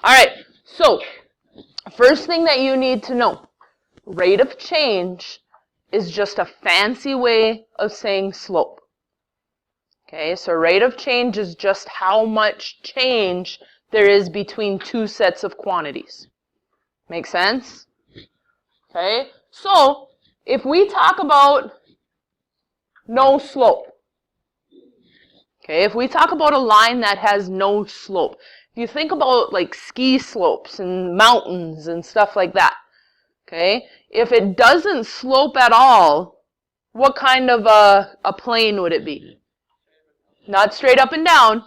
All right, so first thing that you need to know, rate of change is just a fancy way of saying slope. Okay, so rate of change is just how much change there is between two sets of quantities. Make sense? Okay, so if we talk about no slope, okay, if we talk about a line that has no slope, if you think about like ski slopes and mountains and stuff like that, okay, if it doesn't slope at all, what kind of a plane would it be? Not straight up and down,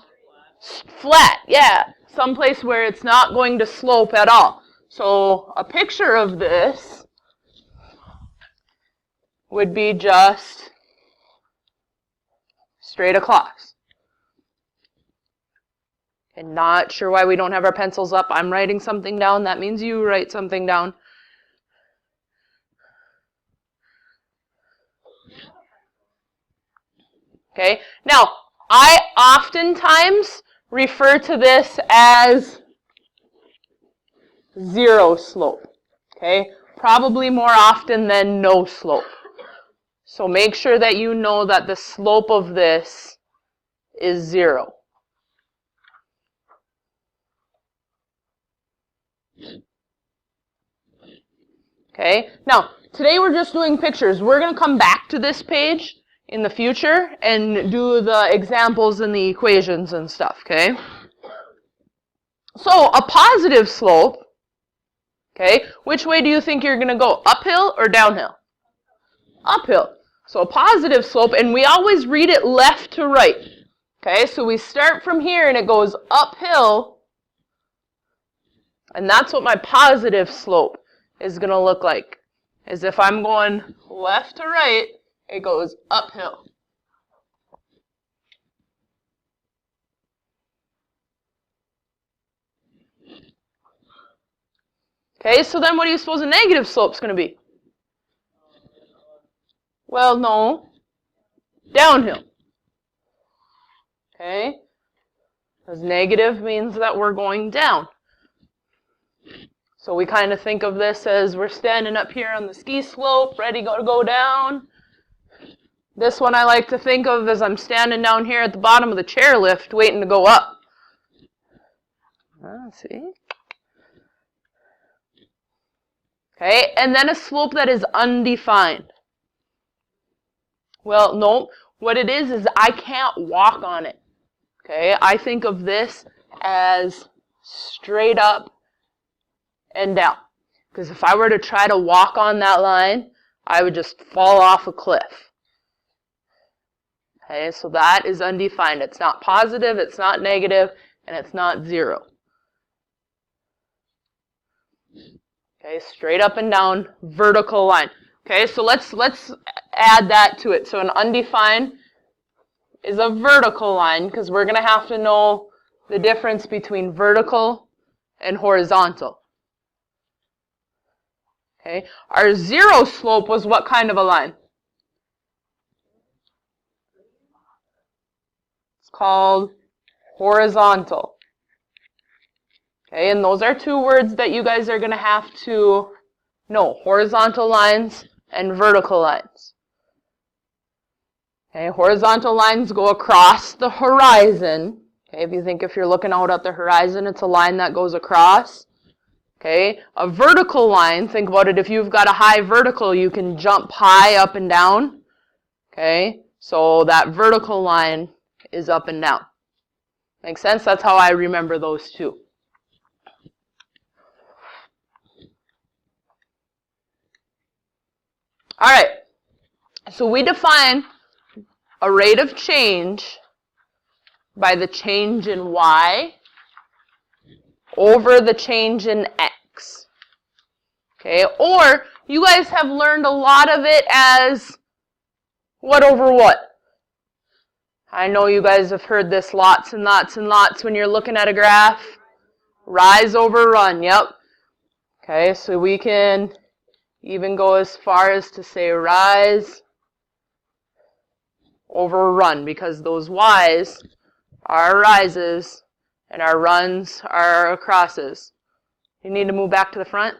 flat, yeah, someplace where it's not going to slope at all. So a picture of this would be just straight across. And not sure why we don't have our pencils up. I'm writing something down. That means you write something down. Okay, now I oftentimes refer to this as zero slope. Okay, probably more often than no slope. So make sure that you know that the slope of this is 0. Okay, now today we're just doing pictures. We're going to come back to this page in the future and do the examples and the equations and stuff, okay? So a positive slope, okay, which way do you think you're going to go, uphill or downhill? Uphill. So a positive slope, and we always read it left to right. Okay, so we start from here and it goes uphill, and that's what my positive slope is going to look like. Is if I'm going left to right, it goes uphill. Okay, so then what do you suppose a negative slope is going to be? Well, no. Downhill. Okay? Because negative means that we're going down. So we kind of think of this as we're standing up here on the ski slope, ready to go down. This one I like to think of as I'm standing down here at the bottom of the chairlift waiting to go up. See? Okay, and then a slope that is undefined. Well, no, what it is I can't walk on it. Okay, I think of this as straight up and down. Because if I were to try to walk on that line, I would just fall off a cliff. Okay, so that is undefined. It's not positive, it's not negative, and it's not 0. Okay, straight up and down, vertical line. Okay, so let's add that to it. So an undefined is a vertical line because we're going to have to know the difference between vertical and horizontal. Okay, our 0 slope was what kind of a line? It's called horizontal. Okay, and those are two words that you guys are going to have to know. Horizontal lines and vertical lines. Okay, horizontal lines go across the horizon. Okay, if you're looking out at the horizon, it's a line that goes across. Okay, a vertical line, think about it, if you've got a high vertical, you can jump high up and down. Okay, so that vertical line is up and down. Make sense? That's how I remember those two. All right, so we define a rate of change by the change in y over the change in x. Okay, or you guys have learned a lot of it as what over what? I know you guys have heard this lots and lots and lots when you're looking at a graph. Rise over run, yep. Okay, so we can even go as far as to say rise over run because those y's are rises and our runs are crosses. You need to move back to the front.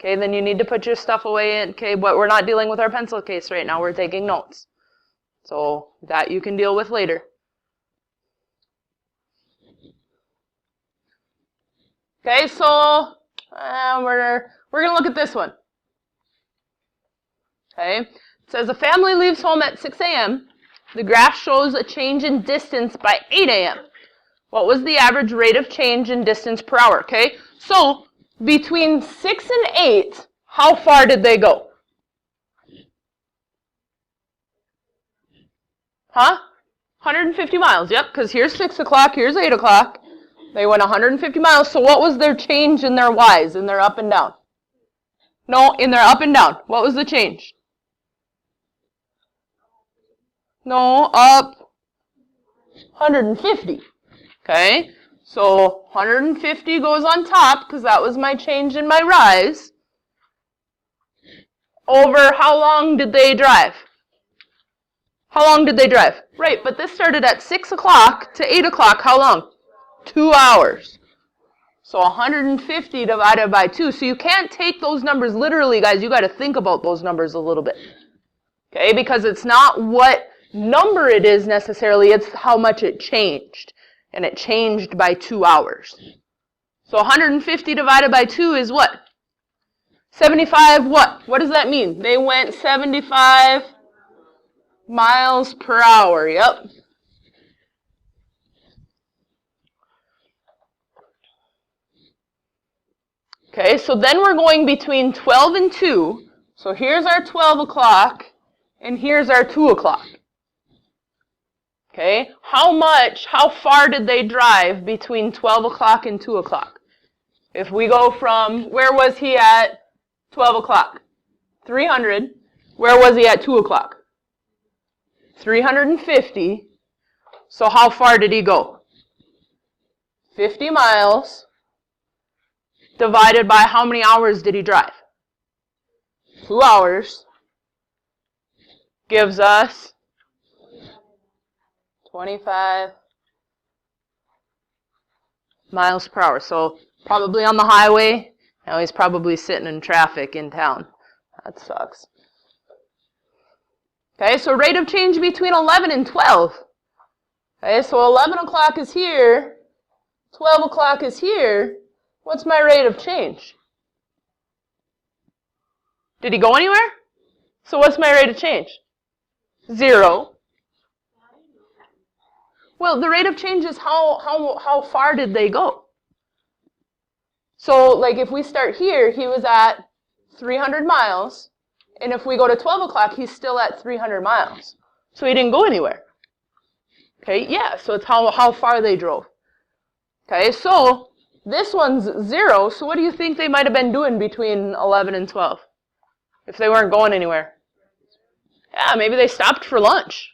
Okay, then you need to put your stuff away in. Okay, but we're not dealing with our pencil case right now. We're taking notes. So that you can deal with later. Okay, so we're going to look at this one. Okay, it says a family leaves home at 6 a.m. The graph shows a change in distance by 8 a.m. What was the average rate of change in distance per hour? Okay, so between 6 and 8, how far did they go? Huh? 150 miles, yep, because here's 6 o'clock, here's 8 o'clock. They went 150 miles, so what was their change in their Y's, in their up and down? No, in their up and down. What was the change? No, up 150. Okay, so 150 goes on top, because that was my change in my rise. Over how long did they drive? How long did they drive? Right, but this started at 6 o'clock to 8 o'clock. How long? 2 hours. So 150 divided by 2. So you can't take those numbers literally, guys. You got to think about those numbers a little bit. Okay, because it's not what number it is necessarily, it's how much it changed. And it changed by 2 hours. So 150 divided by 2 is what? 75 what? What does that mean? They went 75 miles per hour. Yep. Okay, so then we're going between 12 and 2. So here's our 12 o'clock, and here's our 2 o'clock. Okay, how far did they drive between 12 o'clock and 2 o'clock? If we go from, where was he at 12 o'clock? 300. Where was he at 2 o'clock? 350. So how far did he go? 50 miles. Divided by how many hours did he drive? 2 hours gives us 25 miles per hour. So probably on the highway. Now he's probably sitting in traffic in town. That sucks. Okay, so rate of change between 11 and 12. Okay, so 11 o'clock is here. 12 o'clock is here. What's my rate of change? Did he go anywhere? So what's my rate of change? 0. Well, the rate of change is how far did they go? So, like, if we start here, he was at 300 miles. And if we go to 12 o'clock, he's still at 300 miles. So he didn't go anywhere. Okay, yeah, so it's how far they drove. Okay, so this one's 0, so what do you think they might have been doing between 11 and 12? If they weren't going anywhere? Yeah, maybe they stopped for lunch.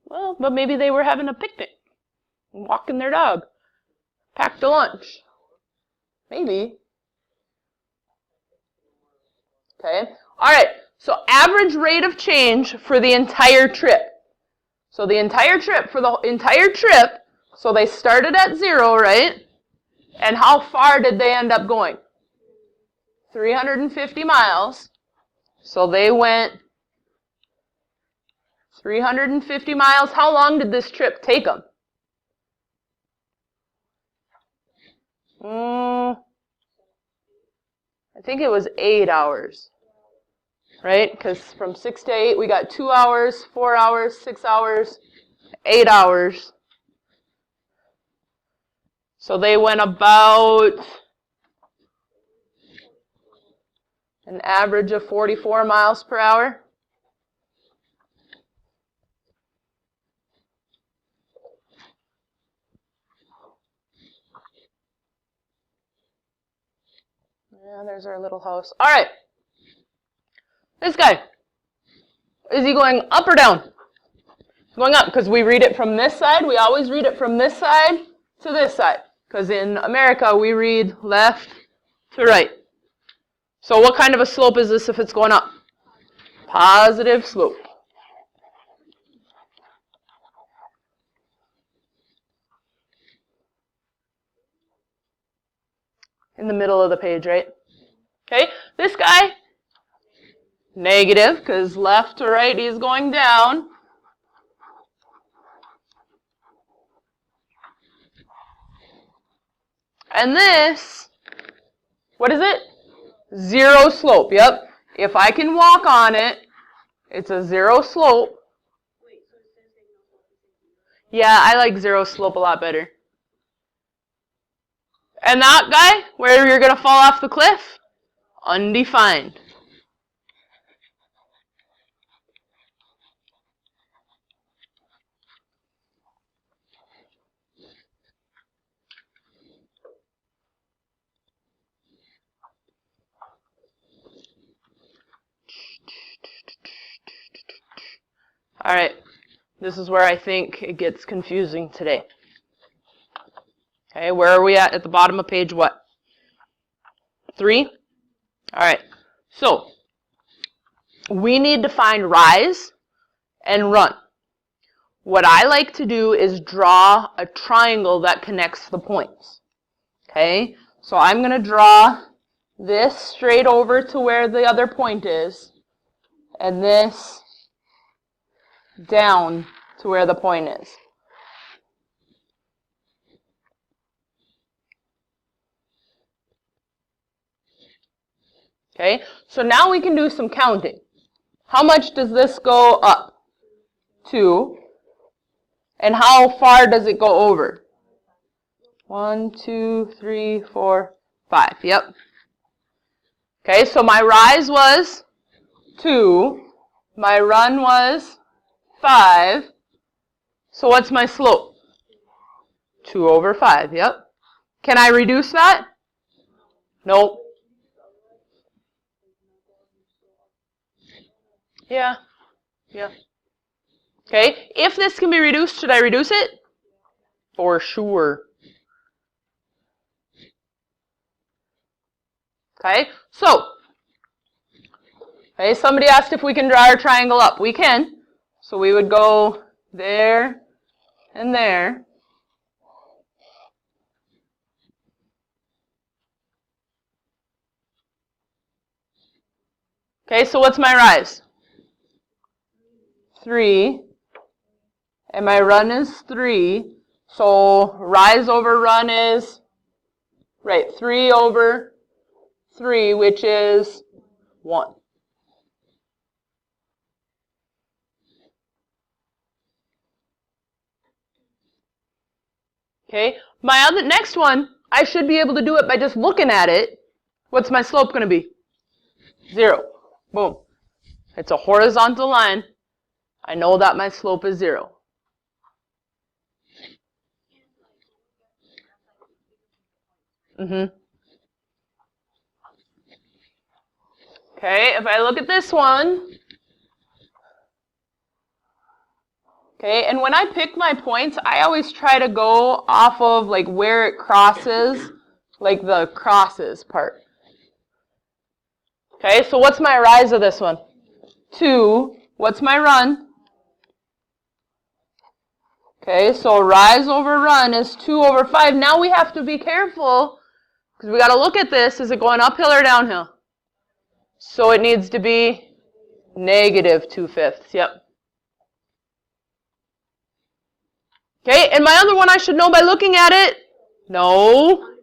Well, but maybe they were having a picnic, walking their dog, packed a lunch. Maybe. Okay, all right, so average rate of change for the entire trip. So the entire trip, for the entire trip, so they started at 0, right? And how far did they end up going? 350 miles. So they went 350 miles. How long did this trip take them? I think it was 8 hours. Right? Because from 6 to 8, we got 2 hours, 4 hours, 6 hours, 8 hours. So they went about an average of 44 miles per hour. Yeah, there's our little house. All right. This guy, is he going up or down? He's going up because we read it from this side. We always read it from this side to this side. Because in America, we read left to right. So what kind of a slope is this if it's going up? Positive slope. in the middle of the page, right? Okay, this guy, negative, because left to right he's going down. And this, what is it? Zero slope, yep. If I can walk on it, it's a zero slope. Yeah, I like zero slope a lot better. And that guy, where you're going to fall off the cliff, undefined. All right, this is where I think it gets confusing today. Okay, where are we at the bottom of page what? 3? All right, so we need to find rise and run. What I like to do is draw a triangle that connects the points. Okay, so I'm going to draw this straight over to where the other point is, and this down to where the point is. Okay, so now we can do some counting. How much does this go up? 2. And how far does it go over? 1, 2, 3, 4, 5. Yep. Okay, so my rise was 2. My run was 5. So what's my slope? 2 over 5. Yep. Can I reduce that? Nope. Yeah. Yeah. Okay, if this can be reduced, should I reduce it? For sure. Okay, so, okay, somebody asked if we can draw our triangle up. We can. So we would go there and there. Okay, so what's my rise? 3. And my run is 3. So rise over run is, right, 3 over 3, which is 1. Okay, my next one, I should be able to do it by just looking at it. What's my slope going to be? 0. Boom. It's a horizontal line. I know that my slope is 0. Okay, if I look at this one, okay, and when I pick my points, I always try to go off of like where it crosses, like the crosses part. Okay, so what's my rise of this one? 2. What's my run? Okay, so rise over run is 2 over 5. Now we have to be careful because we got to look at this. Is it going uphill or downhill? So it needs to be negative 2/5. Yep. Okay, and my other one I should know by looking at it? No,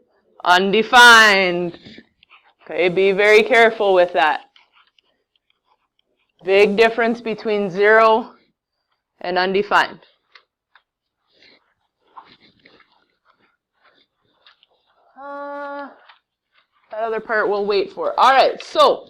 undefined. Okay, be very careful with that. Big difference between 0 and undefined. That other part we'll wait for. All right, so